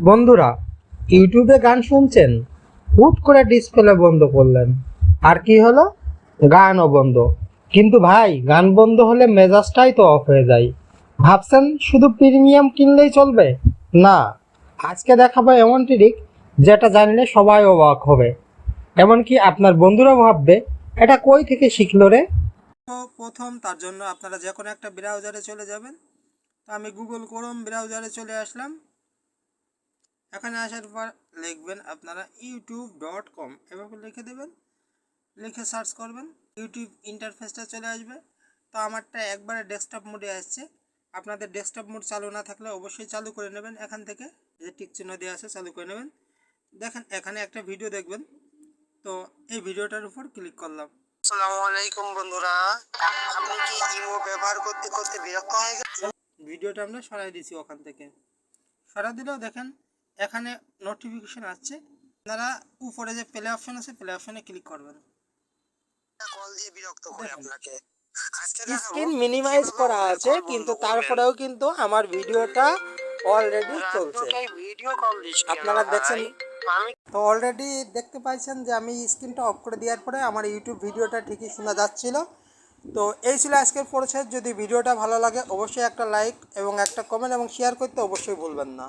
বন্ধুরা, ইউটিউবে গান শুনছেন, হুট করে ডিসপ্লে বন্ধ করলেন, আর কি হলো? গানও বন্ধ। কিন্তু ভাই, গান বন্ধ হলে মেজাজটাই তো অফ হয়ে যায়। ভাবছেন শুধু প্রিমিয়াম কিনলেই চলবে? না, আজকে দেখাবো এমন ট্রিক যেটা জানলে সবাই অবাক হবে, এমনকি আপনার বন্ধুরাও ভাববে এটা কই থেকে শিখলো রে। তো প্রথম তার জন্য আপনারা যে কোনো একটা ব্রাউজারে চলে যাবেন। তো আমি গুগল ক্রোম ব্রাউজারে চলে আসলাম। এখানে আসার পর লিখবেন আপনারা youtube.com, এভাবে লিখে দেবেন। লিখে সার্চ করবেন, ইউটিউব ইন্টারফেসটা চলে আসবে। তো আমারটা একবারে ডেস্কটপ মোডে আসছে। আপনাদের ডেস্কটপ মোড চালু না থাকলে অবশ্যই চালু করে নেবেন। এখান থেকে যে টিক চিহ্ন দেওয়া আছে চালু করে নেবেন। দেখেন এখানে একটা ভিডিও দেখবেন। তো এই ভিডিওটার উপর ক্লিক করলাম। আসসালামু আলাইকুম বন্ধুরা, আপনি কি ইমো ব্যবহার করতে করতে বিরক্ত হয়ে গেছেন? ভিডিওটা আমরা সরাই দিছি ওখান থেকে। সরা দিলেও দেখেন এখানে নোটিফিকেশন আসছে। আপনারা উপরে যে প্লে অপশন আছে, প্লে অপশনে ক্লিক করবেন। কল দিয়ে বিরক্ত করে আপনাকে আজকে স্ক্রিন মিনিমাইজ করা আছে, কিন্তু তারপরেও কিন্তু আমার ভিডিওটা অলরেডি চলছে। ভিডিও কল দিস আপনারা দেখছেন আমি তো অলরেডি দেখতে পাইছেন যে আমি স্ক্রিনটা অফ করে দেওয়ার পরে আমার ইউটিউব ভিডিওটা ঠিকই শোনা যাচ্ছিল। তো এই ছিল আজকের প্রসেস। যদি ভিডিওটা ভালো লাগে অবশ্যই একটা লাইক এবং একটা কমেন্ট এবং শেয়ার করতে অবশ্যই ভুলবেন না।